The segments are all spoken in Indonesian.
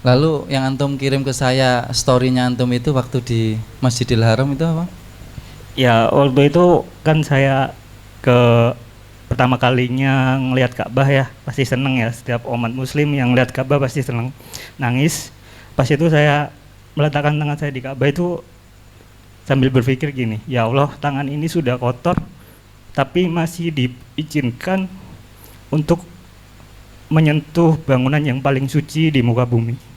Lalu yang antum kirim ke saya story-nya antum itu waktu di Masjidil Haram itu apa? Ya waktu itu kan saya ke pertama kalinya ngelihat Ka'bah ya, pasti seneng ya, setiap umat muslim yang lihat Ka'bah pasti seneng, nangis. Pas itu saya meletakkan tangan saya di Ka'bah itu sambil berpikir gini, ya Allah, tangan ini sudah kotor tapi masih diizinkan untuk menyentuh bangunan yang paling suci di muka bumi.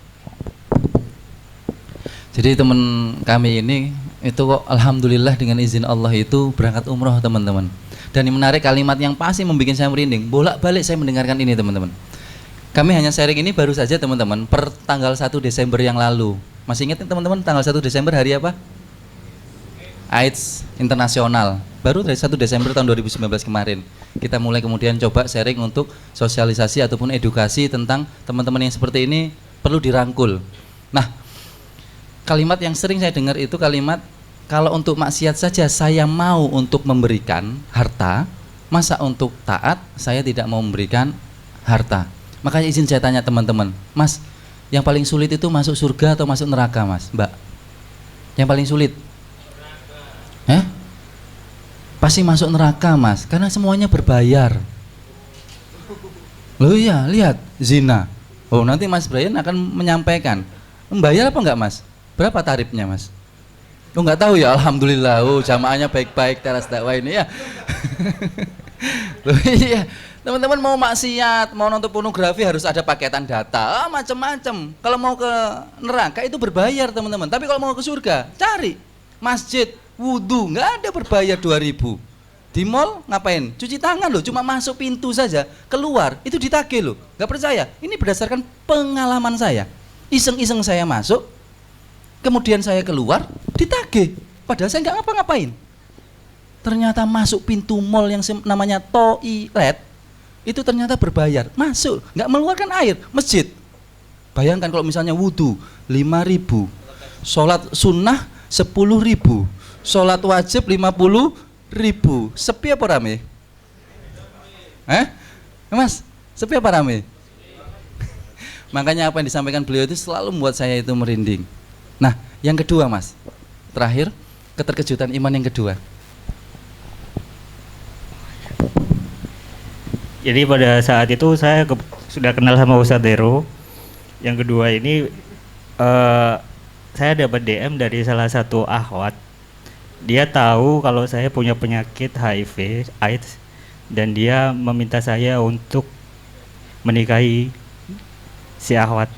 Jadi teman kami ini itu kok alhamdulillah dengan izin Allah itu berangkat umroh teman-teman. Dan yang menarik kalimat yang pasti membuat saya merinding. Bolak-balik saya mendengarkan ini teman-teman. Kami hanya sharing ini baru saja teman-teman per tanggal 1 Desember yang lalu. Masih ingat teman-teman tanggal 1 Desember hari apa? AIDS Internasional. Baru dari 1 Desember tahun 2019 kemarin. Kita mulai kemudian coba sharing untuk sosialisasi ataupun edukasi tentang teman-teman yang seperti ini perlu dirangkul. Nah, kalimat yang sering saya dengar itu kalimat, kalau untuk maksiat saja saya mau untuk memberikan harta, masa untuk taat saya tidak mau memberikan harta. Makanya izin saya tanya teman-teman, Mas, yang paling sulit itu masuk surga atau masuk neraka, Mas, Mbak? Yang paling sulit? Pasti masuk neraka, Mas, karena semuanya berbayar. Loh iya, lihat zina. Oh, nanti Mas Brian akan menyampaikan. Membayar apa enggak, Mas? Berapa tarifnya, Mas? Oh, enggak tahu ya, alhamdulillah. Oh, jamaahnya baik-baik teras dakwah ini ya. Loh iya, teman-teman mau maksiat, mau nonton pornografi harus ada paketan data, macam-macam. Kalau mau ke neraka itu berbayar, teman-teman. Tapi kalau mau ke surga, cari masjid, wudhu, nggak ada berbayar 2.000. Di mall ngapain? Cuci tangan loh, cuma masuk pintu saja, keluar itu ditagih loh. Nggak percaya? Ini berdasarkan pengalaman saya. Iseng-iseng saya masuk, kemudian saya keluar, ditagih. Padahal saya nggak ngapa-ngapain. Ternyata masuk pintu mall yang namanya toilet, itu ternyata berbayar. Masuk, nggak mengeluarkan air, masjid. Bayangkan kalau misalnya wudhu 5.000, sholat sunnah 10.000, sholat wajib 50.000. Sepi apa rame? Mas, sepi apa rame? Makanya apa yang disampaikan beliau itu selalu membuat saya itu merinding. Nah, yang kedua, Mas, terakhir, keterkejutan iman yang kedua. Jadi pada saat itu saya sudah kenal sama Ustadz Dero. Yang kedua ini saya dapat DM dari salah satu akhwat. Dia tahu kalau saya punya penyakit HIV AIDS dan dia meminta saya untuk menikahi si akhwat.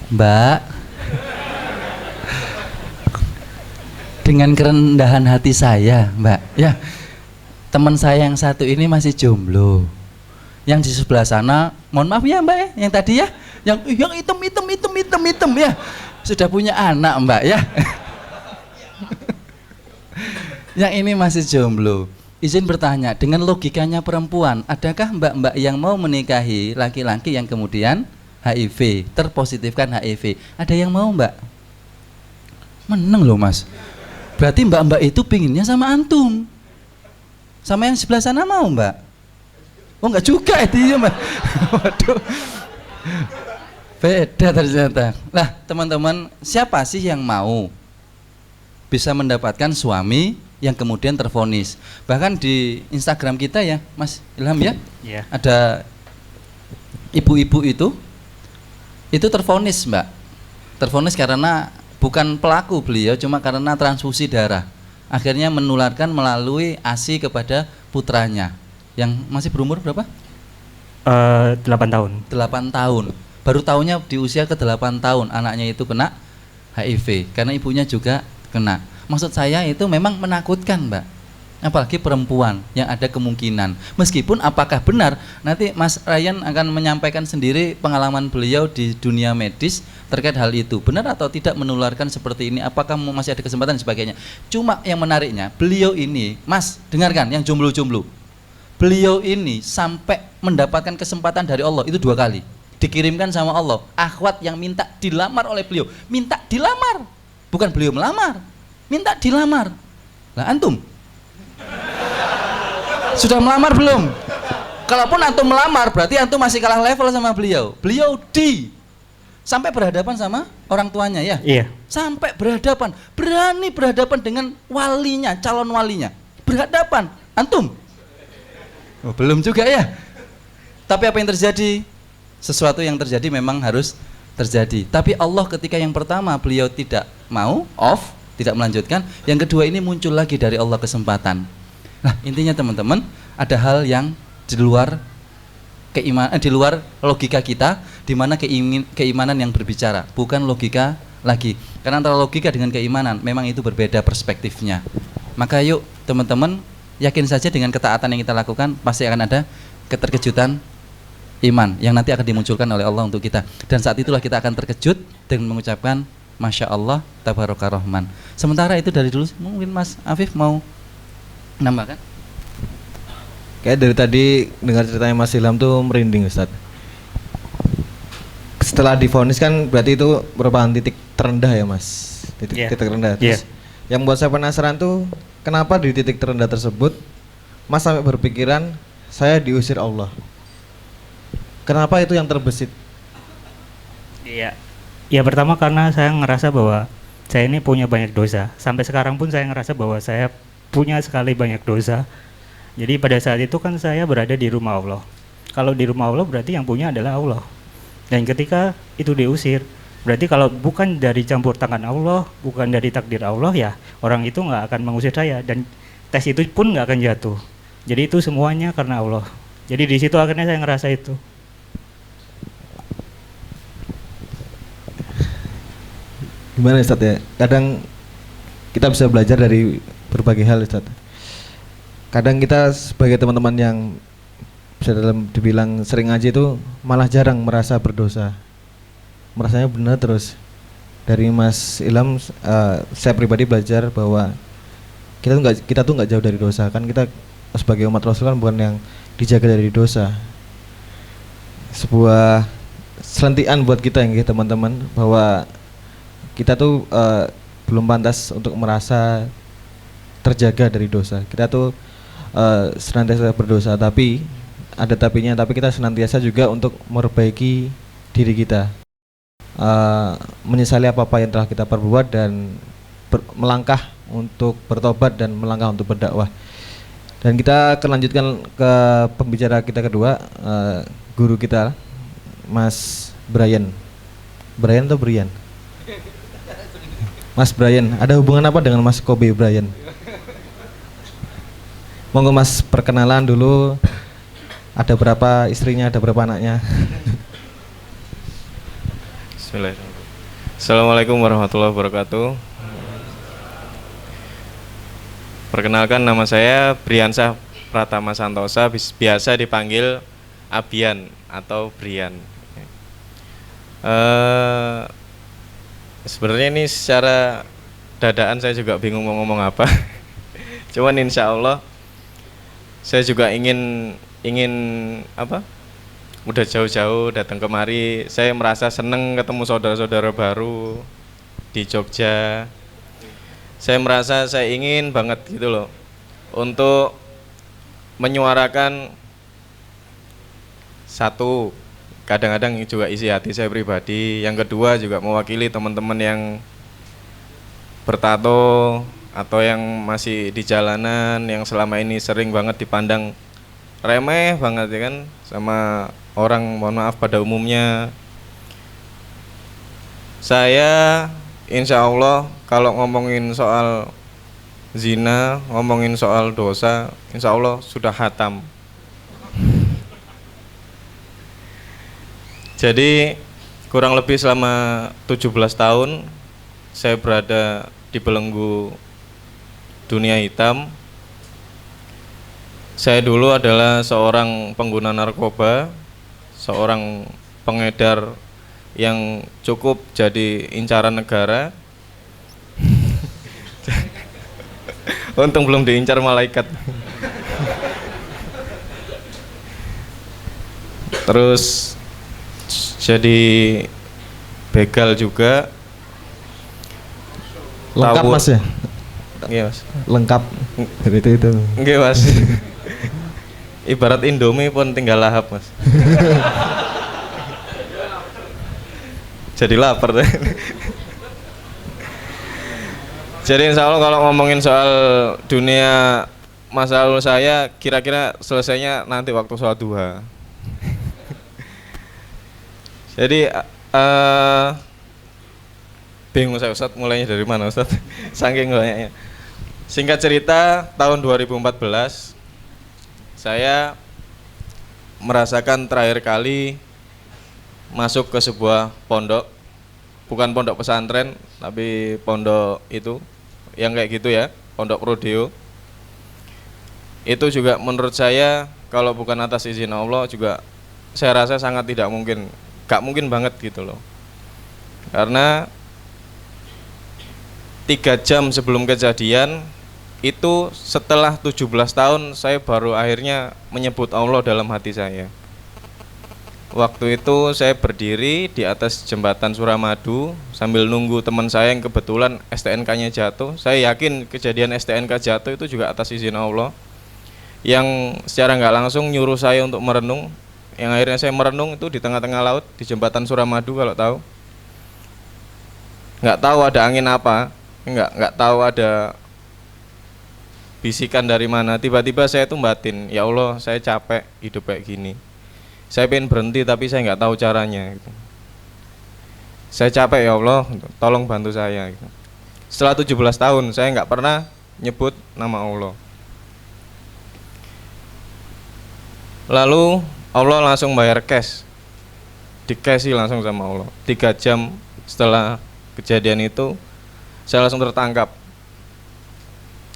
Mbak, dengan kerendahan hati saya, Mbak, ya, teman saya yang satu ini masih jomblo. Yang di sebelah sana, mohon maaf ya Mbak ya, yang tadi ya, yang hitam ya, sudah punya anak Mbak ya. Yang ini masih jomblo. Izin bertanya, dengan logikanya perempuan, adakah mbak-mbak yang mau menikahi laki-laki yang kemudian HIV, terpositifkan HIV? Ada yang mau Mbak? Meneng loh Mas. Berarti mbak-mbak itu pinginnya sama antum. Sama yang sebelah sana mau Mbak? Oh enggak juga itu ya Mbak. Waduh. Beda ternyata. Nah teman-teman, siapa sih yang mau bisa mendapatkan suami yang kemudian tervonis? Bahkan di Instagram kita ya Mas Ilham ya, Yeah. ada ibu-ibu itu tervonis Mbak. Tervonis karena bukan pelaku beliau, cuma karena transfusi darah. Akhirnya menularkan melalui ASI kepada putranya yang masih berumur berapa? 8 tahun. 8 tahun. Baru tahunya di usia ke-8 tahun anaknya itu kena HIV karena ibunya juga kena. Maksud saya itu memang menakutkan Mbak, apalagi perempuan yang ada kemungkinan. Meskipun apakah benar, nanti Mas Ryan akan menyampaikan sendiri pengalaman beliau di dunia medis terkait hal itu, benar atau tidak menularkan seperti ini, apakah masih ada kesempatan dan sebagainya. Cuma yang menariknya, beliau ini, Mas dengarkan yang jomblo-jomblo, beliau ini sampai mendapatkan kesempatan dari Allah itu 2 kali, dikirimkan sama Allah, akhwat yang minta dilamar oleh beliau, minta dilamar, bukan beliau melamar, minta dilamar. Lah antum sudah melamar belum? Kalaupun antum melamar, berarti antum masih kalah level sama beliau. Beliau sampai berhadapan sama orang tuanya ya. Iya. Sampai berhadapan, berani berhadapan dengan walinya, calon walinya. Berhadapan, antum. Oh, belum juga ya. Tapi apa yang terjadi? Sesuatu yang terjadi memang harus terjadi. Tapi Allah ketika yang pertama beliau tidak mau, tidak melanjutkan. Yang kedua ini muncul lagi dari Allah kesempatan. Nah, intinya teman-teman, ada hal yang di luar keimanan, di luar logika kita, di mana keimanan yang berbicara, bukan logika lagi. Karena antara logika dengan keimanan memang itu berbeda perspektifnya. Maka yuk teman-teman, yakin saja dengan ketaatan yang kita lakukan pasti akan ada keterkejutan iman yang nanti akan dimunculkan oleh Allah untuk kita. Dan saat itulah kita akan terkejut dengan mengucapkan Masya Allah, Tabaraka Rahman. Sementara itu dari dulu, mungkin Mas Afif mau nambahkan? Kayak dari tadi dengar ceritanya Mas Ilham tuh merinding Ustaz. Setelah divonis kan berarti itu merupakan titik terendah ya Mas. Titik terendah. Terus yang buat saya penasaran tuh kenapa di titik terendah tersebut Mas sampai berpikiran saya diusir Allah. Kenapa itu yang terbesit? Iya. Ya pertama karena saya ngerasa bahwa saya ini punya banyak dosa. Sampai sekarang pun saya ngerasa bahwa saya punya sekali banyak dosa. Jadi pada saat itu kan saya berada di rumah Allah. Kalau di rumah Allah berarti yang punya adalah Allah. Dan ketika itu diusir, berarti kalau bukan dari campur tangan Allah, bukan dari takdir Allah, ya orang itu nggak akan mengusir saya. Dan tes itu pun nggak akan jatuh. Jadi itu semuanya karena Allah. Jadi di situ akhirnya saya ngerasa itu. Gimana Ustaz ya? Kadang kita bisa belajar dari berbagai hal Ustaz. Kadang kita sebagai teman-teman yang bisa dibilang sering ngaji itu malah jarang merasa berdosa. Merasanya benar terus. Dari Mas Ilham, saya pribadi belajar bahwa kita tuh nggak jauh dari dosa. Kan kita sebagai umat Rasul kan bukan yang dijaga dari dosa. Sebuah selentingan buat kita yang teman-teman bahwa kita tuh belum pantas untuk merasa terjaga dari dosa. Kita tuh senantiasa berdosa, tapi ada tapinya. Tapi kita senantiasa juga untuk memperbaiki diri kita, menyesali apa-apa yang telah kita perbuat dan melangkah untuk bertobat dan melangkah untuk berdakwah. Dan kita akan lanjutkan ke pembicara kita kedua, guru kita Mas Brian. Brian atau Brian? Mas Brian, ada hubungan apa dengan Mas Kobe Brian? Monggo Mas perkenalan dulu. Ada berapa istrinya, ada berapa anaknya? Bismillahirrahmanirrahim. Assalamualaikum warahmatullahi wabarakatuh. Perkenalkan, nama saya Briansah Pratama Santosa, biasa dipanggil Abian atau Brian. Sebenarnya ini secara dadaan saya juga bingung mau ngomong apa. Cuman insya Allah saya juga ingin udah jauh-jauh datang kemari. Saya merasa seneng ketemu saudara-saudara baru di Jogja. Saya merasa saya ingin banget gitu loh untuk menyuarakan satu, kadang-kadang juga isi hati saya pribadi. Yang kedua juga mewakili teman-teman yang bertato atau yang masih di jalanan, yang selama ini sering banget dipandang remeh banget ya kan sama orang, mohon maaf pada umumnya. Saya insya Allah kalau ngomongin soal zina, ngomongin soal dosa, insya Allah sudah hatam. Jadi kurang lebih selama 17 tahun saya berada di belenggu dunia hitam. Saya dulu adalah seorang pengguna narkoba, seorang pengedar yang cukup jadi incaran negara. Untung belum diincar malaikat. Terus jadi begal juga. Lengkap Tawur. Mas ya? Iya Mas. Lengkap. Itu. Nggih Mas. Ibarat Indomie pun tinggal lahap, Mas. Jadi lapar. Jadi insya Allah kalau ngomongin soal dunia masa lalu saya, kira-kira selesainya nanti waktu sholat duha. Jadi bingung saya Ustadz, mulainya dari mana Ustadz? Saking banyaknya. Singkat cerita, tahun 2014 saya merasakan terakhir kali masuk ke sebuah pondok, bukan pondok pesantren, tapi pondok itu yang kayak gitu ya, pondok rodeo. Itu juga menurut saya kalau bukan atas izin Allah juga saya rasa sangat tidak mungkin, gak mungkin banget gitu loh. Karena 3 jam sebelum kejadian itu, setelah 17 tahun saya baru akhirnya menyebut Allah dalam hati saya. Waktu itu saya berdiri di atas jembatan Suramadu sambil nunggu teman saya yang kebetulan STNK-nya jatuh. Saya yakin kejadian STNK jatuh itu juga atas izin Allah, yang secara nggak langsung nyuruh saya untuk merenung. Yang akhirnya saya merenung itu di tengah-tengah laut di jembatan Suramadu, kalau tahu. Nggak tahu ada angin apa, nggak tahu ada bisikan dari mana. Tiba-tiba saya tuh batin, ya Allah saya capek hidup kayak gini. Saya pengen berhenti tapi saya nggak tahu caranya gitu. Saya capek ya Allah, tolong bantu saya gitu. Setelah 17 tahun saya nggak pernah nyebut nama Allah. Lalu Allah langsung bayar cash, di-cash langsung sama Allah. 3 jam setelah kejadian itu saya langsung tertangkap.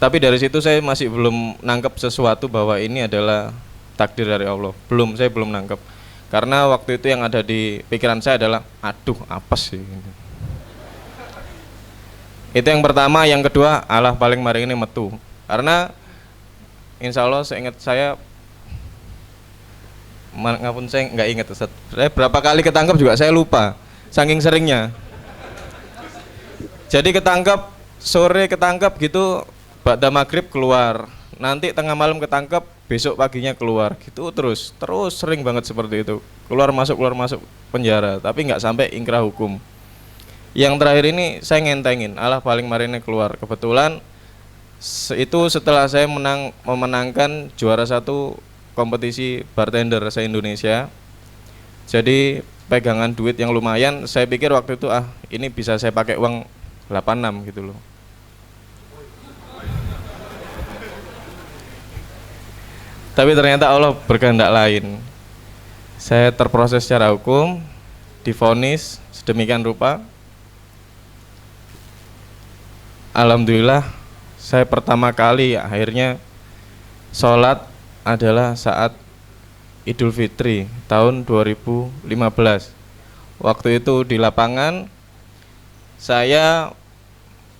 Tapi dari situ saya masih belum nangkep sesuatu bahwa ini adalah takdir dari Allah. Saya belum nangkep. Karena waktu itu yang ada di pikiran saya adalah, aduh apes sih. Itu yang pertama. Yang kedua, Allah paling mari ini metu. Karena insya Allah seingat saya, ngapun saya nggak ingat Ustaz. Saya berapa kali ketangkep juga saya lupa, saking seringnya. Jadi ketangkep, sore ketangkep gitu, ba'da maghrib keluar, nanti tengah malam ketangkep, besok paginya keluar, gitu terus sering banget seperti itu, keluar masuk penjara, tapi nggak sampai ingkrah hukum. Yang terakhir ini saya ngentengin, Allah paling marine keluar. Kebetulan itu setelah saya memenangkan juara 1 kompetisi bartender se-Indonesia. Jadi pegangan duit yang lumayan, saya pikir waktu itu ini bisa saya pakai uang 86 gitu loh. Tapi ternyata Allah berkehendak lain. Saya terproses secara hukum, divonis sedemikian rupa. Alhamdulillah, saya pertama kali akhirnya sholat adalah saat Idul Fitri tahun 2015. Waktu itu di lapangan, saya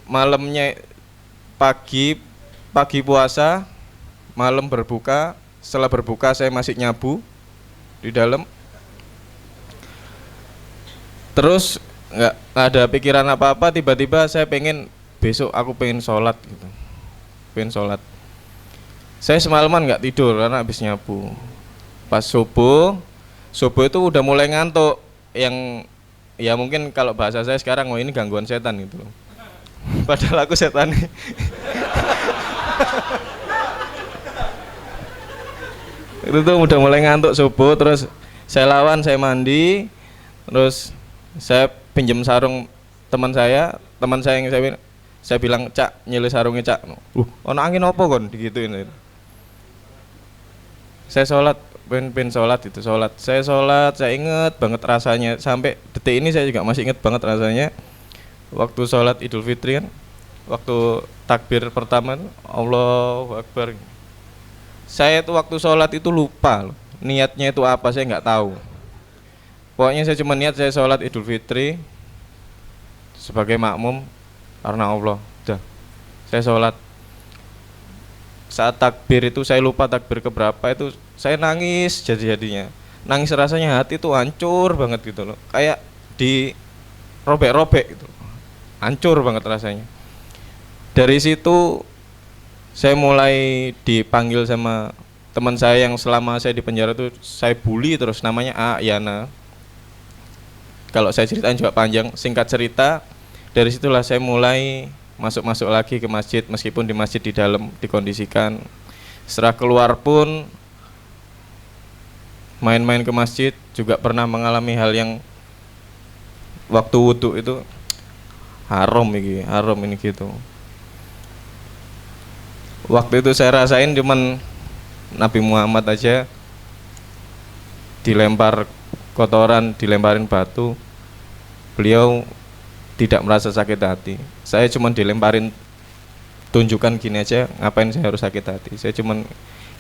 malamnya pagi puasa, malam berbuka. Setelah berbuka saya masih nyabu di dalam. Terus nggak ada pikiran apa-apa, tiba-tiba saya besok aku pengen sholat gitu. Pengen sholat. Saya semalaman nggak tidur karena habis nyabu. Pas subuh itu udah mulai ngantuk. Yang ya mungkin kalau bahasa saya sekarang, ini gangguan setan gitu. Padahal aku setan. Itu tuh udah mulai ngantuk subuh, terus saya lawan, saya mandi, terus saya pinjam sarung teman saya yang saya bilang, Cak, nyilih sarungnya Cak. Ono angin apa kon digituin. Saya sholat, pengen sholat itu sholat. Saya inget banget rasanya, sampai detik ini saya juga masih inget banget rasanya. Waktu sholat Idul Fitri kan, waktu takbir pertama, Allahu Akbar. Saya tuh waktu sholat itu lupa loh, niatnya itu apa saya nggak tahu. Pokoknya saya cuma niat saya sholat Idul Fitri sebagai makmum karena Allah. Udah, saya sholat. Saat takbir itu saya lupa takbir keberapa, itu saya nangis jadi-jadinya. Nangis rasanya hati tuh hancur banget gitu loh, kayak di robek-robek gitu. Hancur banget rasanya. Dari situ saya mulai dipanggil sama teman saya yang selama saya di penjara tuh saya bully terus, namanya Yana. Kalau saya ceritain juga panjang, singkat cerita dari situlah saya mulai masuk lagi ke masjid, meskipun di masjid di dalam dikondisikan. Setelah keluar pun main-main ke masjid, juga pernah mengalami hal yang waktu wudhu itu haram ini gitu. Waktu itu saya rasain cuman Nabi Muhammad aja dilempar kotoran, dilemparin batu, beliau tidak merasa sakit hati. Saya cuman dilemparin tunjukkan gini aja, ngapain saya harus sakit hati. Saya cuman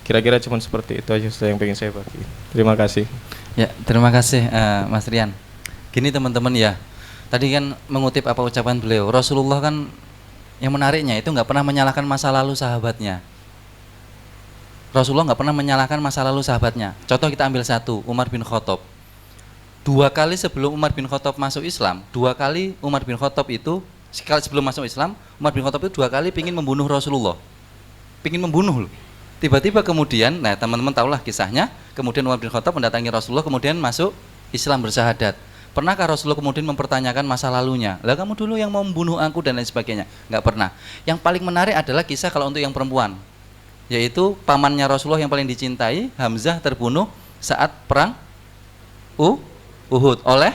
kira-kira cuman seperti itu aja yang pengen saya bagi. Terima kasih. Ya, terima kasih Mas Rian. Gini teman-teman ya, tadi kan mengutip apa ucapan beliau, Rasulullah kan yang menariknya itu nggak pernah menyalahkan masa lalu sahabatnya. Rasulullah nggak pernah menyalahkan masa lalu sahabatnya. Contoh kita ambil satu, Umar bin Khattab. 2 kali sebelum Umar bin Khattab masuk Islam, 2 kali Umar bin Khattab itu, sekali sebelum masuk Islam, Umar bin Khattab itu 2 kali pingin membunuh Rasulullah. Pingin membunuh loh. Tiba-tiba kemudian, nah teman-teman tahulah kisahnya, kemudian Umar bin Khattab mendatangi Rasulullah, kemudian masuk Islam bersyahadat. Pernahkah Rasulullah kemudian mempertanyakan masa lalunya? Lah kamu dulu yang mau membunuh aku dan lain sebagainya? Nggak pernah. Yang paling menarik adalah kisah kalau untuk yang perempuan, yaitu pamannya Rasulullah yang paling dicintai, Hamzah, terbunuh saat perang Uhud oleh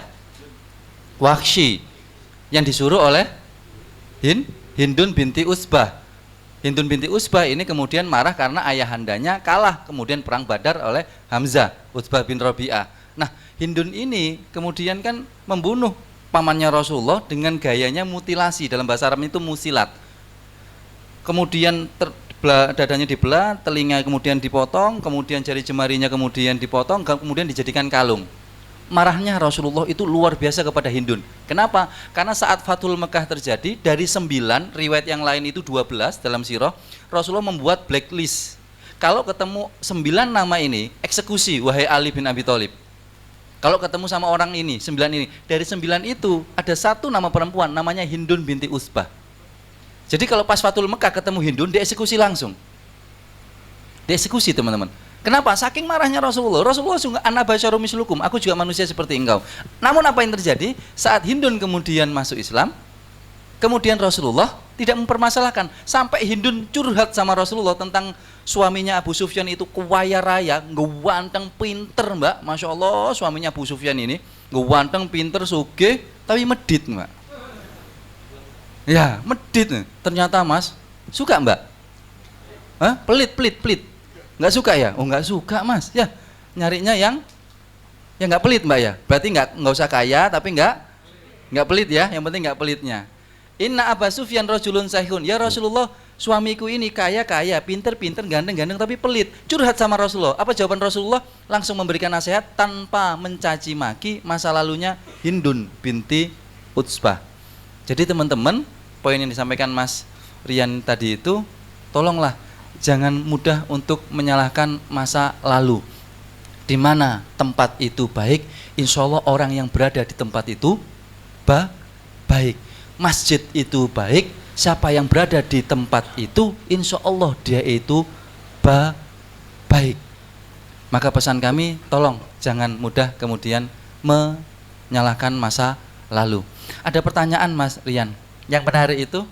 Wahsy, yang disuruh oleh Hindun binti Utsbah. Hindun binti Utsbah ini kemudian marah karena ayahandanya kalah kemudian perang Badar oleh Hamzah, Utsbah bin Rabi'ah. Nah, Hindun ini kemudian kan membunuh pamannya Rasulullah dengan gayanya mutilasi, dalam bahasa Arab itu musilat. Kemudian dadanya dibelah, telinga kemudian dipotong, kemudian jari jemarinya kemudian dipotong, kemudian dijadikan kalung. Marahnya Rasulullah itu luar biasa kepada Hindun. Kenapa? Karena saat Fathul Mekah terjadi, dari 9, riwayat yang lain itu 12 dalam sirah, Rasulullah membuat blacklist. Kalau ketemu 9 nama ini, eksekusi, wahai Ali bin Abi Thalib. Kalau ketemu sama orang ini, 9 ini, dari 9 itu ada 1 nama perempuan, namanya Hindun binti Utsbah. Jadi kalau pas Fathul Mekah ketemu Hindun, dieksekusi langsung. Dieksekusi teman-teman. Kenapa? Saking marahnya Rasulullah. Rasulullah sungguh ana basyarum mislukum, aku juga manusia seperti engkau. Namun apa yang terjadi? Saat Hindun kemudian masuk Islam, kemudian Rasulullah tidak mempermasalahkan. Sampai Hindun curhat sama Rasulullah tentang suaminya Abu Sufyan itu kaya raya, ganteng, pinter, Mbak. Masya Allah, suaminya Abu Sufyan ini ganteng, pinter, sugih, tapi medit, Mbak. Ya, medit. Ternyata Mas, suka Mbak? Hah? Pelit. Nggak suka ya? Oh nggak suka Mas. Ya, nyarinya yang nggak pelit Mbak ya. Berarti nggak usah kaya, tapi nggak pelit ya. Yang penting nggak pelitnya. Inna Abu Sufyan rajulun sahihun. Ya Rasulullah, suamiku ini kaya, pinter, ganteng, tapi pelit. Curhat sama Rasulullah. Apa jawaban Rasulullah? Langsung memberikan nasihat tanpa mencaci maki masa lalunya Hindun binti Utsbah. Jadi teman-teman, poin yang disampaikan Mas Rian tadi itu, tolonglah jangan mudah untuk menyalahkan masa lalu. Di mana tempat itu baik, insya Allah orang yang berada di tempat itu baik. Masjid itu baik, siapa yang berada di tempat itu, insya Allah dia itu baik. Maka pesan kami, tolong jangan mudah kemudian menyalahkan masa lalu. Ada pertanyaan Mas Rian, yang menarik itu,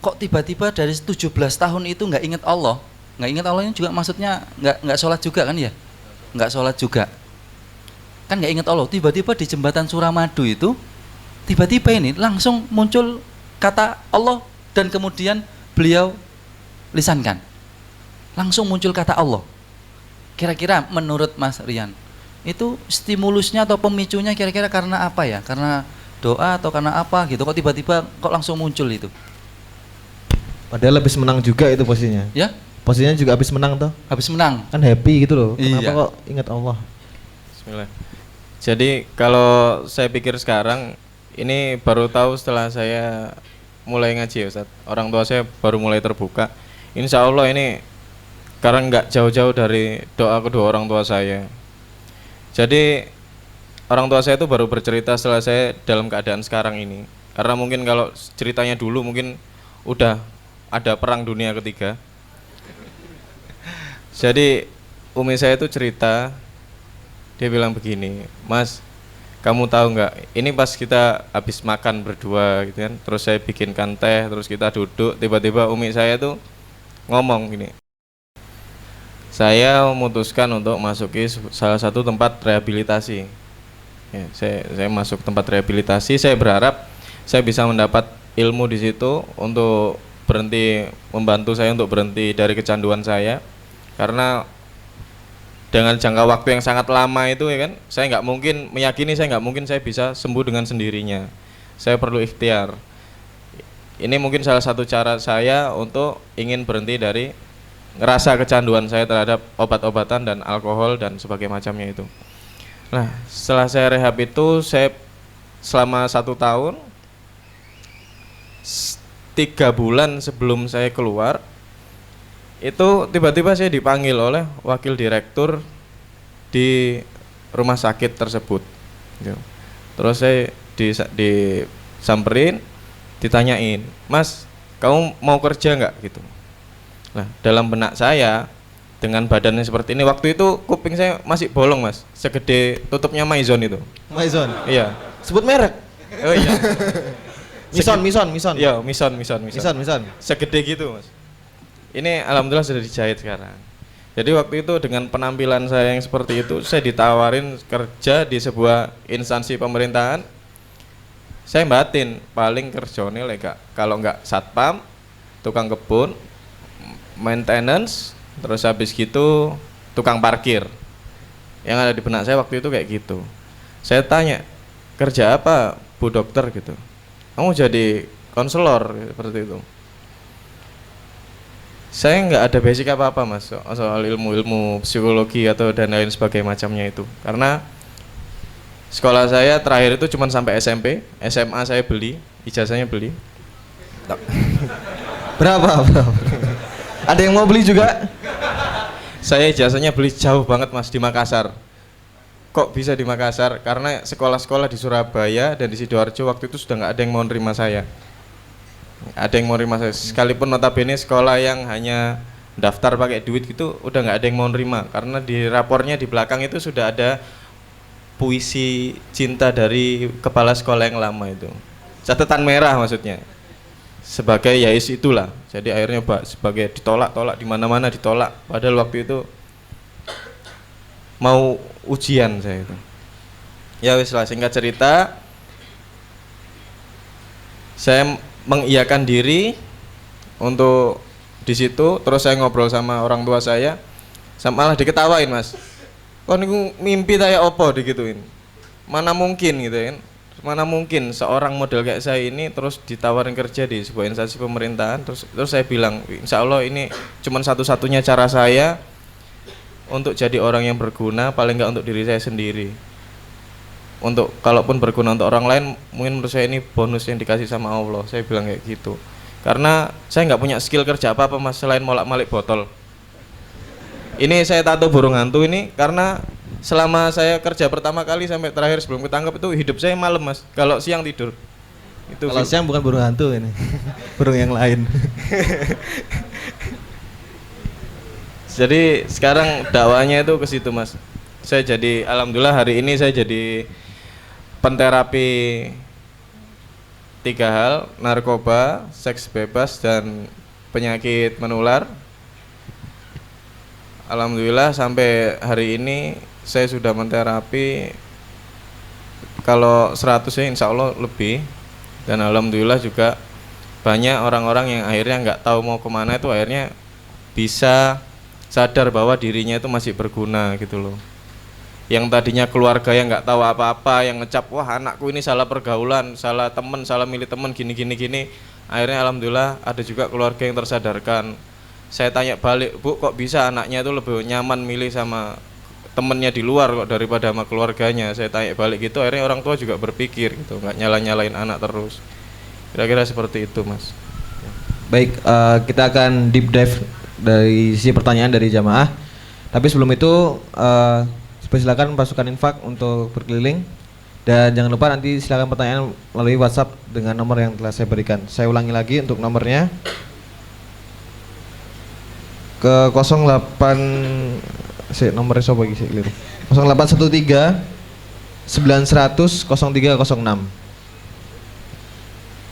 kok tiba-tiba dari 17 tahun itu nggak ingat Allah? Nggak ingat Allah ini juga maksudnya nggak sholat juga kan ya? Nggak sholat juga. Kan nggak ingat Allah. Tiba-tiba di jembatan Suramadu itu, tiba-tiba ini langsung muncul kata Allah dan kemudian beliau lisankan. Langsung muncul kata Allah. Kira-kira menurut Mas Rian, itu stimulusnya atau pemicunya kira-kira karena apa ya? Karena doa atau karena apa gitu? Kok tiba-tiba kok langsung muncul itu? Padahal habis menang juga itu posisinya. Ya? Posisinya juga habis menang toh. Habis menang. Kan happy gitu loh. Kenapa Iya. kok ingat Allah? Bismillah. Jadi kalau saya pikir sekarang, ini baru tahu setelah saya mulai ngaji ya Ustaz. Orang tua saya baru mulai terbuka. Insya Allah ini karena nggak jauh-jauh dari doa kedua orang tua saya. Jadi orang tua saya itu baru bercerita setelah saya dalam keadaan sekarang ini. Karena mungkin kalau ceritanya dulu mungkin udah ada perang dunia ketiga. Jadi umi saya itu cerita, dia bilang begini, Mas, kamu tahu nggak, ini pas kita habis makan berdua gitu kan, terus saya bikinkan teh, terus kita duduk, tiba-tiba umi saya tuh ngomong gini, saya memutuskan untuk masuki salah satu tempat rehabilitasi. Ya, saya masuk tempat rehabilitasi, saya berharap saya bisa mendapat ilmu di situ untuk berhenti, membantu saya untuk berhenti dari kecanduan saya, karena dengan jangka waktu yang sangat lama itu ya kan, saya nggak mungkin meyakini, saya nggak mungkin saya bisa sembuh dengan sendirinya. Saya perlu ikhtiar. Ini mungkin salah satu cara saya untuk ingin berhenti dari ngerasa kecanduan saya terhadap obat-obatan dan alkohol dan sebagainya macamnya itu. Nah, setelah saya rehab itu, saya selama 1 tahun, 3 bulan sebelum saya keluar, itu tiba-tiba saya dipanggil oleh wakil direktur di rumah sakit tersebut. Terus saya disamperin, ditanyain, Mas, kamu mau kerja nggak gitu. Nah, dalam benak saya dengan badannya seperti ini, waktu itu kuping saya masih bolong, Mas, segede tutupnya Maison itu. Maison. Iya. Sebut merek. Oh iya. Mison. Iya, Mison. Segede gitu, Mas. Ini alhamdulillah sudah dijahit sekarang. Jadi waktu itu dengan penampilan saya yang seperti itu, saya ditawarin kerja di sebuah instansi pemerintahan. Saya batin, paling kerjone lega kalau nggak satpam, tukang kebun, maintenance, terus habis gitu tukang parkir. Yang ada di benak saya waktu itu kayak gitu. Saya tanya, kerja apa Bu Dokter gitu. Kamu jadi konselor seperti itu. Saya nggak ada basic apa-apa, Mas, soal ilmu psikologi atau dan lain sebagainya macamnya itu. Karena sekolah saya terakhir itu cuma sampai SMP, SMA saya beli, ijazahnya beli. Berapa? Ada yang mau beli juga? Saya ijazahnya beli jauh banget, Mas, di Makassar. Kok bisa di Makassar? Karena sekolah-sekolah di Surabaya dan di Sidoarjo waktu itu sudah nggak ada yang mau nerima saya. Ada yang mau nerima saya, sekalipun notabene sekolah yang hanya daftar pakai duit gitu udah nggak ada yang mau nerima, karena di rapornya di belakang itu sudah ada puisi cinta dari kepala sekolah yang lama itu, catatan merah maksudnya, sebagai yais itulah. Jadi akhirnya sebagai ditolak di mana-mana ditolak, padahal waktu itu mau ujian saya itu. Ya wis lah, singkat cerita, saya mengiyakan diri untuk di situ. Terus saya ngobrol sama orang tua saya, malah diketawain, Mas, kok niku mimpi saya opo digituin, mana mungkin gitu kan, mana mungkin seorang model kayak saya ini terus ditawarin kerja di sebuah instansi pemerintahan. Terus saya bilang, insya Allah ini cuma satu-satunya cara saya untuk jadi orang yang berguna, paling nggak untuk diri saya sendiri. Untuk kalaupun berguna untuk orang lain, mungkin menurut saya ini bonus yang dikasih sama Allah. Saya bilang kayak gitu. Karena saya nggak punya skill kerja apa-apa, Mas, selain molak-malik botol. Ini saya tato burung hantu ini karena selama saya kerja pertama kali sampai terakhir sebelum ketangkep itu hidup saya malam, Mas. Kalau siang tidur. Itu kalau siang bukan burung hantu ini. Burung yang lain. Jadi sekarang dakwanya itu ke situ, Mas. Saya jadi, alhamdulillah hari ini saya jadi penterapi 3 hal, narkoba, seks bebas, dan penyakit menular. Alhamdulillah sampai hari ini saya sudah menterapi, kalau 100 ya insya Allah lebih. Dan alhamdulillah juga banyak orang-orang yang akhirnya nggak tahu mau kemana itu akhirnya bisa sadar bahwa dirinya itu masih berguna gitu loh. Yang tadinya keluarga yang nggak tahu apa-apa, yang ngecap, wah anakku ini salah pergaulan, salah temen, salah milih temen, gini, akhirnya alhamdulillah ada juga keluarga yang tersadarkan. Saya tanya balik, Bu, kok bisa anaknya itu lebih nyaman milih sama temennya di luar kok daripada sama keluarganya? Saya tanya balik gitu, akhirnya orang tua juga berpikir gitu, nggak nyalain anak terus. Kira-kira seperti itu, Mas. Baik, kita akan deep dive dari sisi pertanyaan dari jamaah. Tapi sebelum itu silakan pasukan infak untuk berkeliling, dan jangan lupa nanti silakan pertanyaan melalui WhatsApp dengan nomor yang telah saya berikan. Saya ulangi lagi untuk nomornya ke 08 nomornya sopo iki sik keliru. 0813 900 0306.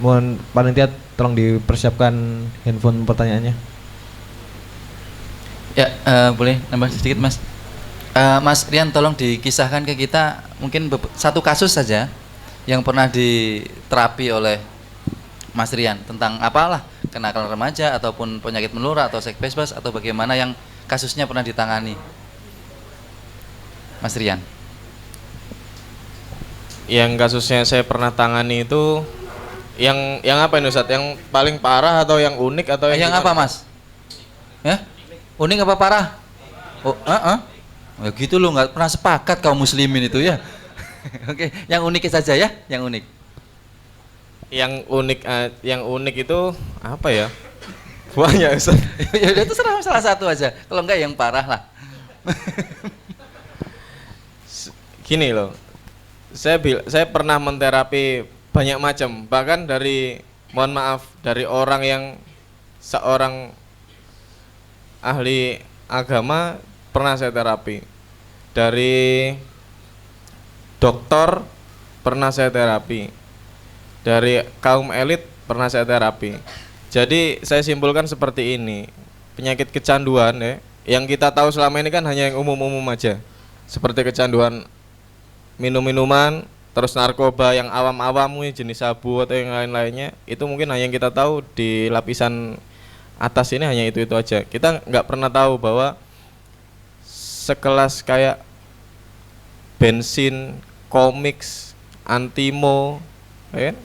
Mohon panitia tolong dipersiapkan handphone pertanyaannya. Ya, boleh nambah sedikit Mas. Mas Rian tolong dikisahkan ke kita mungkin satu kasus saja yang pernah diterapi oleh Mas Rian tentang apalah kenakalan remaja ataupun penyakit menular atau seks bebas atau bagaimana yang kasusnya pernah ditangani Mas Rian. Yang kasusnya saya pernah tangani itu yang apa ini Ustadz? Yang paling parah atau yang unik atau yang apa Mas? Ya? Unik apa parah? Oh, ya gitu loh, nggak pernah sepakat kaum muslimin itu ya. Oke, yang unik saja ya, yang unik. Yang unik itu apa ya? Banyak Ustaz. Ya udah terserah salah satu aja. Kalau enggak yang parah lah. Gini loh. Saya pernah menterapi banyak macam, bahkan dari mohon maaf dari orang yang seorang ahli agama pernah saya terapi. Dari dokter pernah saya terapi. Dari kaum elit pernah saya terapi. Jadi saya simpulkan seperti ini. Penyakit kecanduan ya, yang kita tahu selama ini kan hanya yang umum-umum aja. Seperti kecanduan minum-minuman, terus narkoba yang awam-awam jenis sabu atau yang lain-lainnya, itu mungkin hanya yang kita tahu di lapisan atas ini hanya itu aja. Kita nggak pernah tahu bahwa sekelas kayak bensin, komiks, antimo, ya,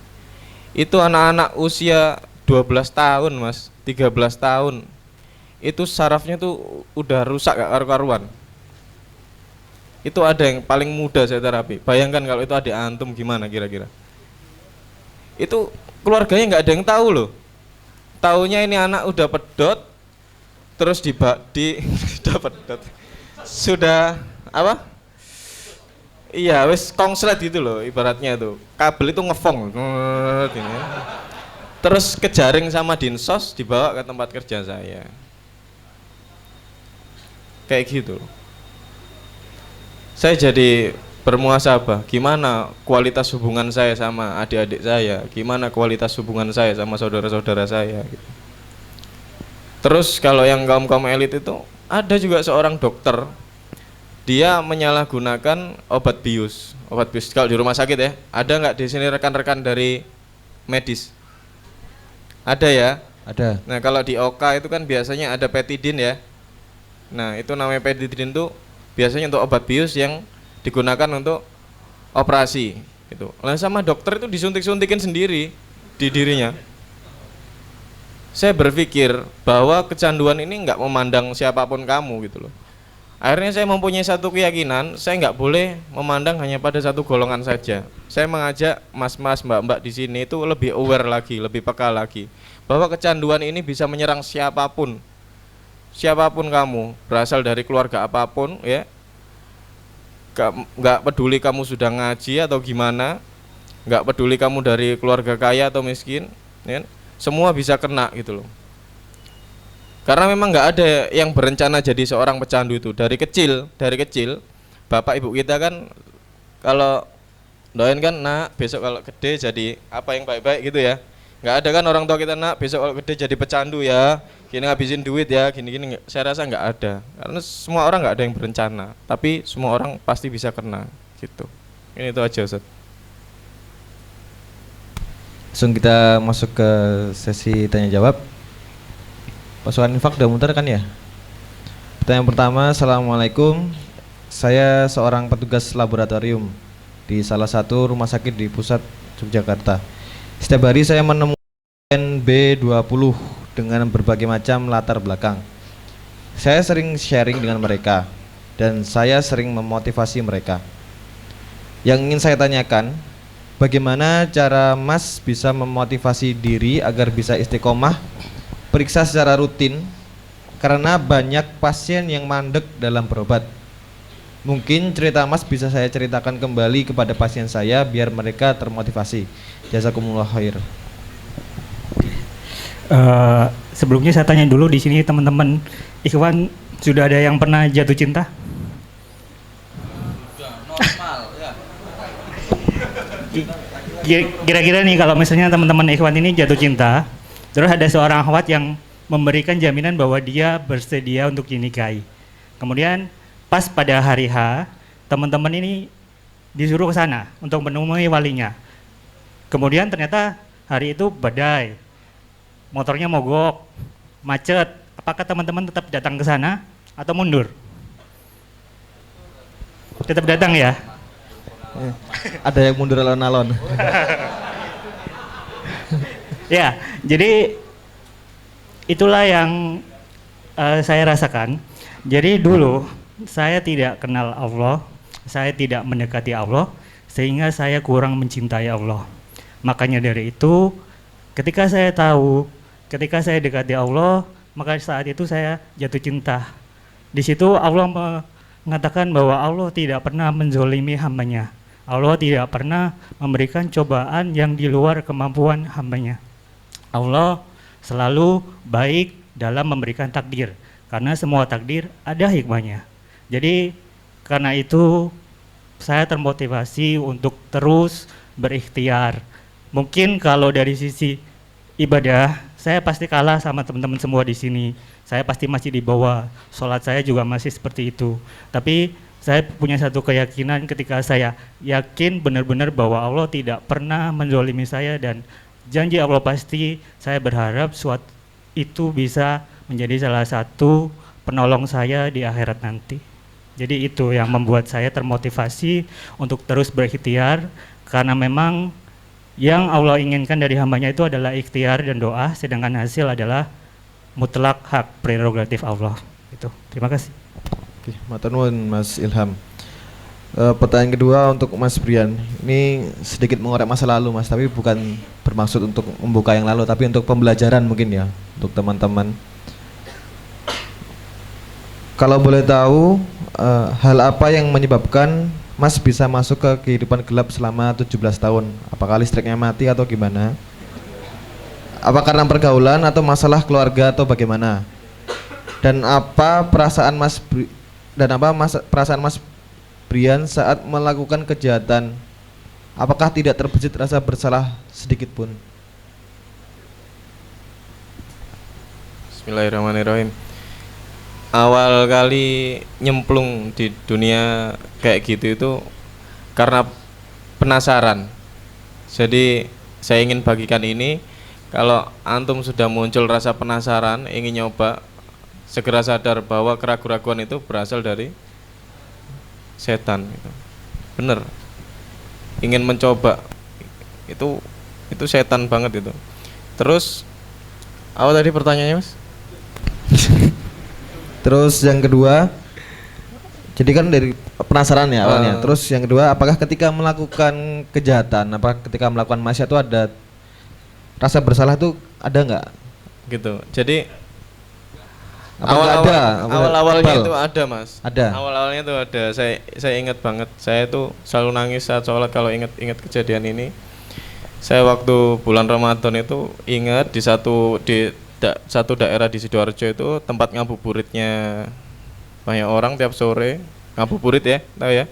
itu anak-anak usia 12 tahun Mas, 13 tahun itu sarafnya tuh udah rusak gak karu-karuan. Itu ada yang paling muda saya terapi. Bayangkan kalau itu adik antum gimana kira-kira. Itu keluarganya nggak ada yang tahu loh. Taunya ini anak udah pedot, terus sudah pedot, sudah apa? Iya, wes kongslet gitu loh ibaratnya tuh. Kabel itu ngefong, terus kejaring sama dinsos dibawa ke tempat kerja saya. Kayak gitu. Saya jadi bermuhasabah, gimana kualitas hubungan saya sama adik-adik saya, gimana kualitas hubungan saya sama saudara-saudara saya gitu. Terus kalau yang kaum elit itu ada juga seorang dokter, dia menyalahgunakan obat bius. Kalau di rumah sakit ya, ada nggak di sini rekan-rekan dari medis? Ada ya? Ada. Nah kalau di OK itu kan biasanya ada petidin ya. Nah itu namanya petidin tuh biasanya untuk obat bius yang digunakan untuk operasi gitu. Nah sama dokter itu disuntik-suntikin sendiri di dirinya. Saya berpikir bahwa kecanduan ini nggak memandang siapapun kamu gitu loh. Akhirnya saya mempunyai satu keyakinan, saya nggak boleh memandang hanya pada satu golongan saja. Saya mengajak mas-mas, mbak-mbak di sini itu lebih aware lagi, lebih peka lagi, bahwa kecanduan ini bisa menyerang siapapun. Siapapun kamu, berasal dari keluarga apapun ya, nggak peduli kamu sudah ngaji atau gimana, nggak peduli kamu dari keluarga kaya atau miskin ya, semua bisa kena gitu loh. Karena memang nggak ada yang berencana jadi seorang pecandu itu dari kecil bapak ibu kita kan kalau doain kan nak besok kalau gede jadi apa yang baik-baik gitu ya. Nggak ada kan orang tua kita nak besok kalau gede jadi pecandu ya, gini ngabisin duit ya, gini-gini. Saya rasa nggak ada, karena semua orang nggak ada yang berencana, tapi semua orang pasti bisa kena gitu. Ini itu aja Ustaz. Langsung kita masuk ke sesi tanya jawab. Pasukan infak udah muter kan ya? Pertanyaan pertama, Assalamualaikum. Saya seorang petugas laboratorium di salah satu rumah sakit di pusat Yogyakarta. Setiap hari saya menemukan B20 dengan berbagai macam latar belakang. Saya sering sharing dengan mereka dan saya sering memotivasi mereka. Yang ingin saya tanyakan, bagaimana cara Mas bisa memotivasi diri agar bisa istiqomah, periksa secara rutin, karena banyak pasien yang mandek dalam berobat. Mungkin cerita Mas bisa saya ceritakan kembali kepada pasien saya biar mereka termotivasi. Jazakumullah khair. Sebelumnya saya tanya dulu di sini teman-teman Ikhwan, sudah ada yang pernah jatuh cinta? Kira-kira nih kalau misalnya teman-teman ikhwan ini jatuh cinta, terus ada seorang akhwat yang memberikan jaminan bahwa dia bersedia untuk dinikahi. Kemudian pas pada hari H, teman-teman ini disuruh ke sana untuk menemui walinya. Kemudian ternyata hari itu badai, motornya mogok, macet. Apakah teman-teman tetap datang ke sana atau mundur? Tetap datang ya? Ada yang mundur alon-alon. Ya, jadi itulah yang saya rasakan. Jadi dulu saya tidak kenal Allah, saya tidak mendekati Allah, sehingga saya kurang mencintai Allah. Makanya dari itu, ketika saya tahu, ketika saya dekati Allah, maka saat itu saya jatuh cinta. Di situ Allah mengatakan bahwa Allah tidak pernah menzolimi hambanya. Allah tidak pernah memberikan cobaan yang di luar kemampuan hambanya. Allah selalu baik dalam memberikan takdir, karena semua takdir ada hikmahnya. Jadi karena itu saya termotivasi untuk terus berikhtiar. Mungkin kalau dari sisi ibadah, saya pasti kalah sama teman-teman semua di sini. Saya pasti masih di bawah, sholat saya juga masih seperti itu. Tapi saya punya satu keyakinan ketika saya yakin benar-benar bahwa Allah tidak pernah menzalimi saya, dan janji Allah pasti, saya berharap suatu itu bisa menjadi salah satu penolong saya di akhirat nanti. Jadi itu yang membuat saya termotivasi untuk terus berikhtiar, karena memang yang Allah inginkan dari hambanya itu adalah ikhtiar dan doa, sedangkan hasil adalah mutlak hak prerogatif Allah. Itu. Terima kasih. Oke, matur nuwun Mas Ilham. Pertanyaan kedua untuk Mas Brian. Ini sedikit mengorek masa lalu Mas, tapi bukan bermaksud untuk membuka yang lalu, tapi untuk pembelajaran mungkin ya untuk teman-teman. Kalau boleh tahu, hal apa yang menyebabkan Mas bisa masuk ke kehidupan gelap selama 17 tahun? Apakah listriknya mati atau gimana? Apa karena pergaulan atau masalah keluarga atau bagaimana? Dan apa perasaan perasaan Mas Brian saat melakukan kejahatan? Apakah tidak terbesit rasa bersalah sedikit pun? Bismillahirrahmanirrahim. Awal kali nyemplung di dunia kayak gitu itu karena penasaran. Jadi saya ingin bagikan ini, kalau antum sudah muncul rasa penasaran, ingin nyoba, segera sadar bahwa keraguan-keraguan itu berasal dari setan gitu. Bener, ingin mencoba itu setan banget itu. Terus apa tadi pertanyaannya Mas? Terus yang kedua, jadi kan dari penasaran ya awalnya. Terus yang kedua, apakah ketika melakukan kejahatan, apakah ketika melakukan maksiat itu ada rasa bersalah tuh ada nggak? Gitu. Jadi Ada? awal-awalnya itu ada Mas. Ada. Awal-awalnya itu ada. Saya ingat banget. Saya tuh selalu nangis saat sholat kalau ingat kejadian ini. Saya waktu bulan Ramadan itu ingat di satu daerah di Sidoarjo itu tempat ngabuburitnya banyak orang tiap sore ngabuburit ya, tahu ya.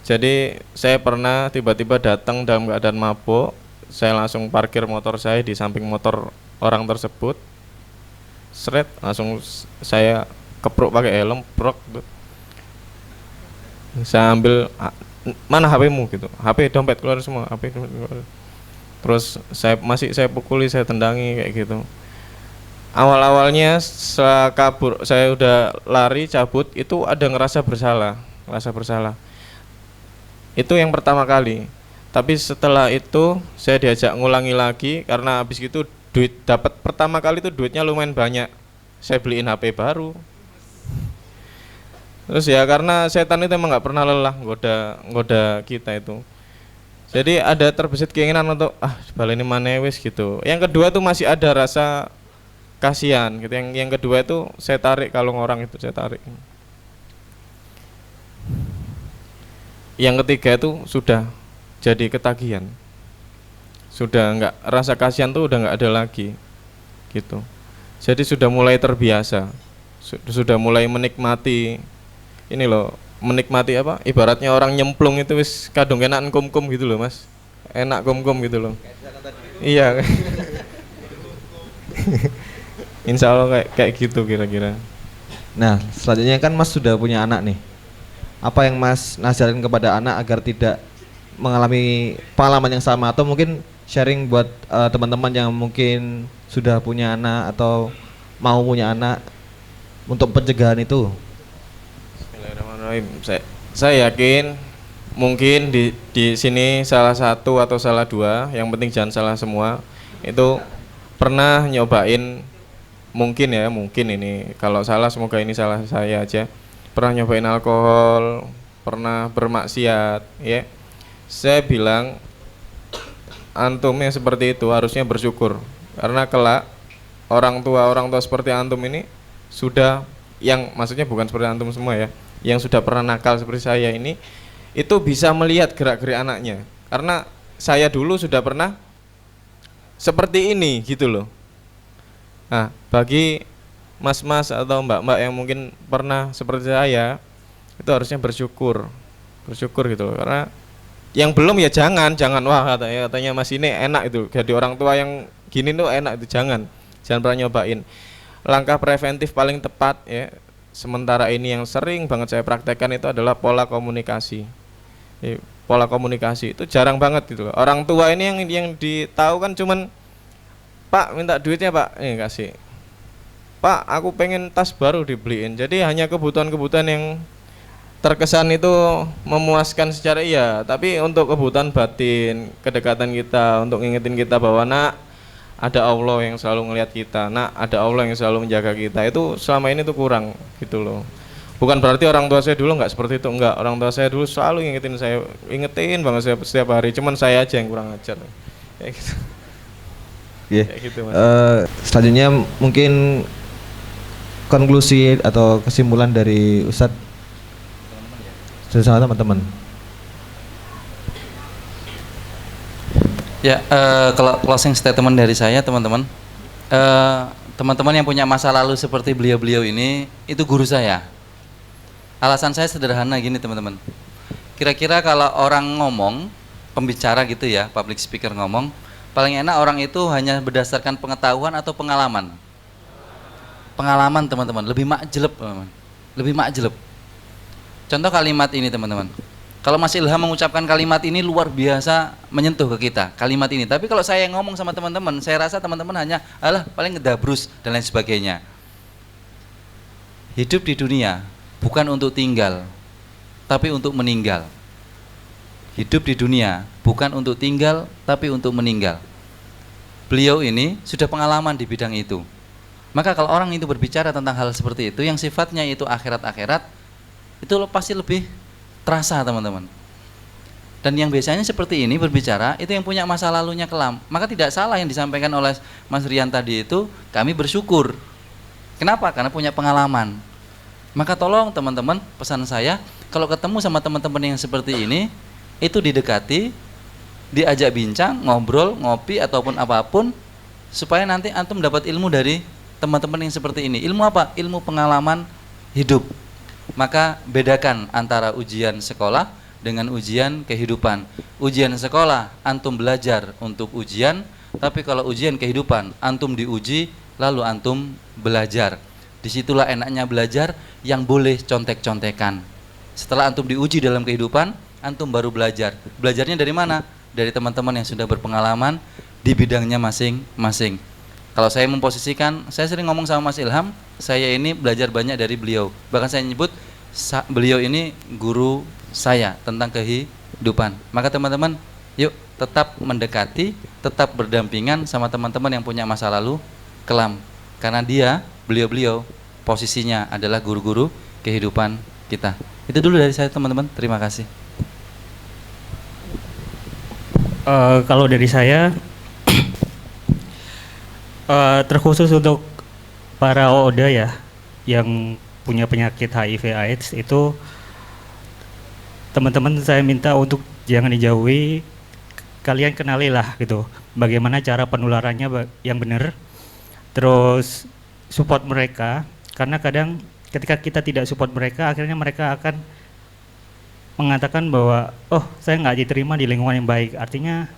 Jadi saya pernah tiba-tiba datang dalam keadaan mabuk. Saya langsung parkir motor saya di samping motor orang tersebut. Seret, langsung saya kepruk pakai helm, brok. Saya ambil, mana HP-mu gitu. HP, dompet keluar semua, HP dompet keluar. Terus saya pukuli, saya tendangi kayak gitu. Awal-awalnya saya udah lari cabut, itu ada ngerasa bersalah. Itu yang pertama kali. Tapi setelah itu saya diajak ngulangi lagi, karena habis itu dapat pertama kali itu duitnya lumayan banyak. Saya beliin HP baru. Terus ya karena setan itu emang nggak pernah lelah ngoda kita itu. Jadi ada terbesit keinginan untuk baleni maneh wis gitu. Yang kedua tuh masih ada rasa kasihan gitu. Yang kedua itu saya tarik kalung orang itu, saya tarik. Yang ketiga itu sudah jadi ketagihan. Sudah enggak, rasa kasihan tuh udah enggak ada lagi gitu. Jadi sudah mulai terbiasa. Sudah mulai menikmati ini loh, menikmati apa? Ibaratnya orang nyemplung itu wis kadung enak kum-kum gitu loh, Mas. enak gom-gom gitu loh. Iya. Insya Allah kayak gitu kira-kira. Nah, selanjutnya kan Mas sudah punya anak nih. Apa yang Mas nasihatin kepada anak agar tidak mengalami pengalaman yang sama, atau mungkin sharing buat teman-teman yang mungkin sudah punya anak atau mau punya anak untuk pencegahan itu? Bismillahirrahmanirrahim. Saya yakin mungkin di sini salah satu atau salah dua, yang penting jangan salah semua, itu pernah nyobain, mungkin ini kalau salah semoga ini salah saya aja, pernah nyobain alkohol, pernah bermaksiat ya. Saya bilang antum yang seperti itu harusnya bersyukur, karena kelak orang tua seperti antum ini sudah, yang maksudnya bukan seperti antum semua ya, yang sudah pernah nakal seperti saya ini, itu bisa melihat gerak-gerik anaknya, karena saya dulu sudah pernah seperti ini gitu loh. Nah, bagi mas-mas atau mbak-mbak yang mungkin pernah seperti saya, itu harusnya bersyukur gitu loh. Karena yang belum ya jangan wah katanya mas ini enak itu, jadi orang tua yang gini tuh enak itu, jangan pernah nyobain. Langkah preventif paling tepat ya, sementara ini yang sering banget saya praktekkan itu adalah pola komunikasi. Pola komunikasi itu jarang banget gitu loh. Orang tua ini yang ditahu kan cuman, Pak minta duitnya Pak, kasih. Pak aku pengen tas baru dibeliin. Jadi hanya kebutuhan-kebutuhan yang terkesan itu memuaskan secara iya, tapi untuk kebutuhan batin, kedekatan kita, untuk ngingetin kita bahwa nak ada Allah yang selalu ngelihat kita, nak ada Allah yang selalu menjaga kita, itu selama ini tuh kurang gitu loh. Bukan berarti orang tua saya dulu nggak seperti itu, enggak. Orang tua saya dulu selalu ingetin banget saya setiap hari. Cuman saya aja yang kurang ajar. Kayak gitu. Yeah. Kayak gitu, Mas. Selanjutnya mungkin konklusi atau kesimpulan dari Ustadz bersama teman-teman. Ya, kalau closing statement dari saya teman-teman, teman-teman yang punya masa lalu seperti beliau-beliau ini, itu guru saya. Alasan saya sederhana gini teman-teman. Kira-kira kalau orang ngomong, pembicara gitu ya, public speaker ngomong, paling enak orang itu hanya berdasarkan pengetahuan atau pengalaman. Pengalaman teman-teman, lebih makjeleb teman-teman. Lebih makjeleb. Contoh kalimat ini teman-teman. Kalau Mas Ilham mengucapkan kalimat ini luar biasa menyentuh ke kita, kalimat ini. Tapi kalau saya ngomong sama teman-teman, saya rasa teman-teman hanya alah paling ngedabrus dan lain sebagainya. Hidup di dunia bukan untuk tinggal, tapi untuk meninggal. Hidup di dunia bukan untuk tinggal, tapi untuk meninggal. Beliau ini sudah pengalaman di bidang itu. Maka kalau orang itu berbicara tentang hal seperti itu, yang sifatnya itu akhirat-akhirat, itu pasti lebih terasa teman-teman. Dan yang biasanya seperti ini berbicara, itu yang punya masa lalunya kelam. Maka tidak salah yang disampaikan oleh Mas Rian tadi itu, kami bersyukur. Kenapa? Karena punya pengalaman. Maka tolong teman-teman, pesan saya, kalau ketemu sama teman-teman yang seperti ini, itu didekati, diajak bincang, ngobrol, ngopi, ataupun apapun, supaya nanti antum dapat ilmu dari teman-teman yang seperti ini. Ilmu apa? Ilmu pengalaman hidup. Maka bedakan antara ujian sekolah dengan ujian kehidupan. Ujian sekolah, antum belajar untuk ujian, tapi kalau ujian kehidupan, antum diuji, lalu antum belajar. Disitulah enaknya belajar yang boleh contek-contekan. Setelah antum diuji dalam kehidupan, antum baru belajar. Belajarnya dari mana? Dari teman-teman yang sudah berpengalaman di bidangnya masing-masing. Kalau saya memposisikan, saya sering ngomong sama Mas Ilham, saya ini belajar banyak dari beliau. Bahkan saya nyebut beliau ini guru saya tentang kehidupan. Maka teman-teman, yuk tetap mendekati, tetap berdampingan sama teman-teman yang punya masa lalu kelam. Karena beliau posisinya adalah guru-guru kehidupan kita. Itu dulu dari saya teman-teman, terima kasih. Kalau dari saya, terkhusus untuk para OODA ya, yang punya penyakit HIV/AIDS itu, teman-teman saya minta untuk jangan dijauhi, kalian kenalilah gitu, bagaimana cara penularannya yang benar. Terus support mereka, karena kadang ketika kita tidak support mereka, akhirnya mereka akan mengatakan bahwa oh saya nggak diterima di lingkungan yang baik, artinya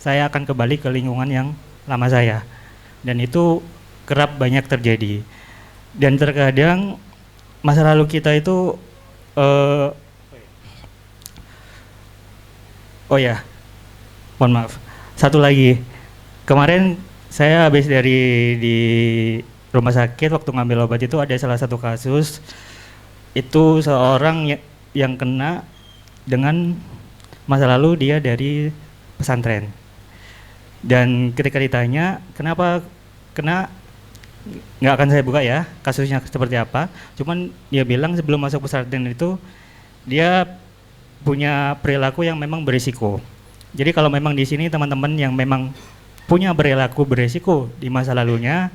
saya akan kembali ke lingkungan yang lama saya, dan itu kerap banyak terjadi. Dan terkadang masa lalu kita itu oh ya, mohon maaf, satu lagi, kemarin saya habis dari di rumah sakit, waktu ngambil obat itu ada salah satu kasus itu seorang yang kena dengan masa lalu dia dari pesantren, dan ketika ditanya kenapa kena, nggak akan saya buka ya kasusnya seperti apa, cuman dia bilang sebelum masuk pesantren itu dia punya perilaku yang memang berisiko. Jadi kalau memang di sini teman-teman yang memang punya perilaku berisiko di masa lalunya,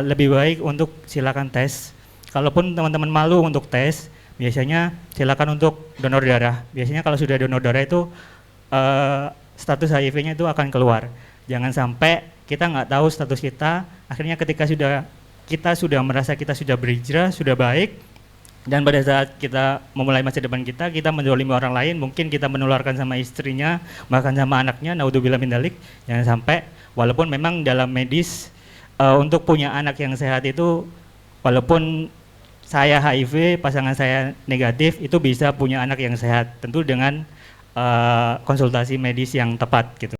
lebih baik untuk silakan tes. Kalaupun teman-teman malu untuk tes, biasanya silakan untuk donor darah. Biasanya kalau sudah donor darah itu status HIV-nya itu akan keluar. Jangan sampai kita nggak tahu status kita, akhirnya ketika kita sudah merasa kita sudah berhijrah, sudah baik, dan pada saat kita memulai masa depan kita menzalimi orang lain, mungkin kita menularkan sama istrinya, bahkan sama anaknya, naudzubillah min dzalik. Jangan sampai, walaupun memang dalam medis untuk punya anak yang sehat itu, walaupun saya HIV, pasangan saya negatif, itu bisa punya anak yang sehat, tentu dengan konsultasi medis yang tepat gitu.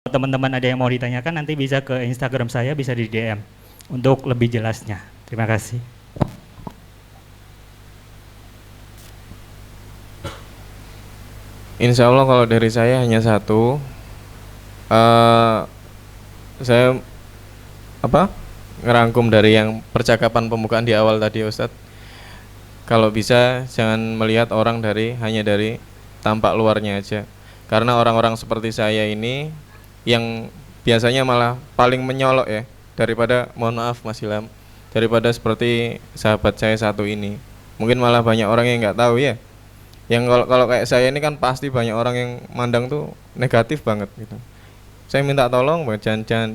Kalau teman-teman ada yang mau ditanyakan, nanti bisa ke Instagram saya, bisa di DM untuk lebih jelasnya. Terima kasih. Insya Allah kalau dari saya hanya satu, saya ngerangkum dari yang percakapan pembukaan di awal tadi, Ustadz. Kalau bisa jangan melihat orang hanya dari tampak luarnya aja, karena orang-orang seperti saya ini yang biasanya malah paling menyolok ya, daripada, mohon maaf Mas Ilham, daripada seperti sahabat saya satu ini. Mungkin malah banyak orang yang nggak tahu ya. Yang kalau kayak saya ini kan pasti banyak orang yang mandang tuh negatif banget gitu. Saya minta tolong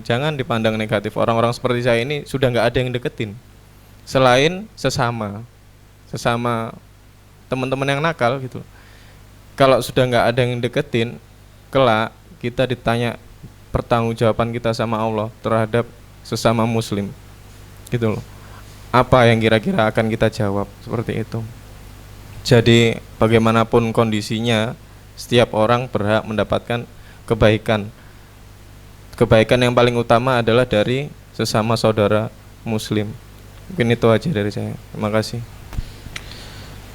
jangan dipandang negatif. Orang-orang seperti saya ini sudah nggak ada yang deketin selain sesama teman-teman yang nakal gitu. Kalau sudah nggak ada yang deketin, kelak kita ditanya pertanggungjawaban kita sama Allah terhadap sesama muslim gitu loh. Apa yang kira-kira akan kita jawab seperti itu. Jadi bagaimanapun kondisinya, setiap orang berhak mendapatkan kebaikan. Kebaikan yang paling utama adalah dari sesama saudara muslim. Mungkin itu aja dari saya. Terima kasih.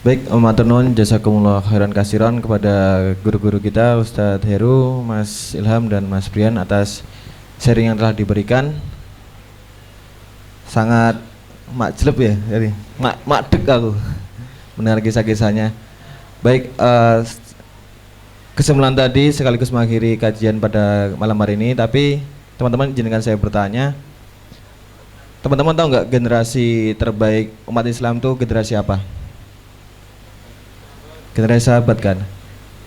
Baik, matur nuwun jazakumullah khairan kasiran kepada guru-guru kita, Ustadz Heru, Mas Ilham dan Mas Brian atas sharing yang telah diberikan. Sangat makjleb ya, jadi makdek aku mendengar kisah-kisahnya. Baik, kesimpulan tadi sekaligus mengakhiri kajian pada malam hari ini. Tapi teman-teman izinkan saya bertanya, teman-teman tahu nggak generasi terbaik umat Islam itu generasi apa? Generasi sahabat kan.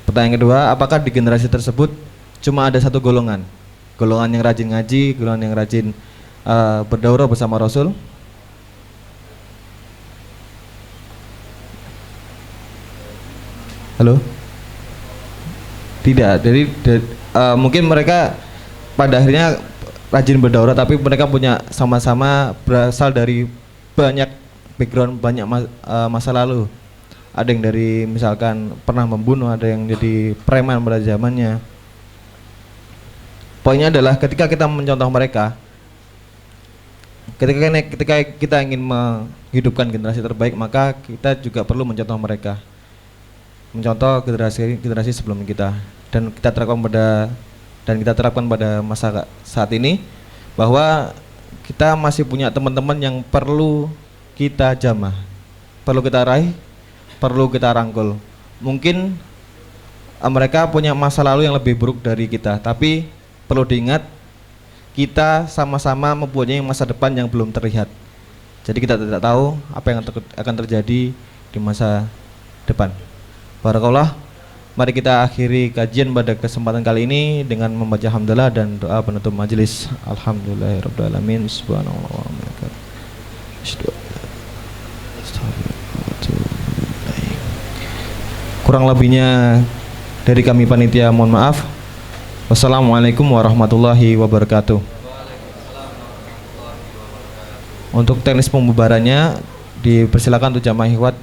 Pertanyaan kedua, apakah di generasi tersebut cuma ada satu golongan? Golongan yang rajin ngaji, golongan yang rajin berdaurah bersama Rasul? Halo? Tidak. Jadi mungkin mereka pada akhirnya rajin berdaurah, tapi mereka punya sama-sama berasal dari banyak background, banyak masa lalu. Ada yang dari misalkan pernah membunuh, ada yang jadi preman pada zamannya. Poinnya adalah ketika kita mencontoh mereka, ketika kita ingin menghidupkan generasi terbaik, maka kita juga perlu mencontoh mereka, mencontoh generasi sebelum kita, dan kita terapkan pada masa saat ini, bahwa kita masih punya teman-teman yang perlu kita jamah, perlu kita raih, perlu kita rangkul. Mungkin mereka punya masa lalu yang lebih buruk dari kita, tapi perlu diingat kita sama-sama mempunyai masa depan yang belum terlihat. Jadi kita tidak tahu apa yang akan terjadi di masa depan. Barakallah. Mari kita akhiri kajian pada kesempatan kali ini dengan membaca hamdalah dan doa penutup majelis. Alhamdulillahirabbil alamin. Subhanallah wa bihamdihi. Kurang lebihnya dari kami panitia mohon maaf. Wassalamualaikum warahmatullahi wabarakatuh. Untuk teknis pembubarannya dipersilakan untuk jamaah ikhwat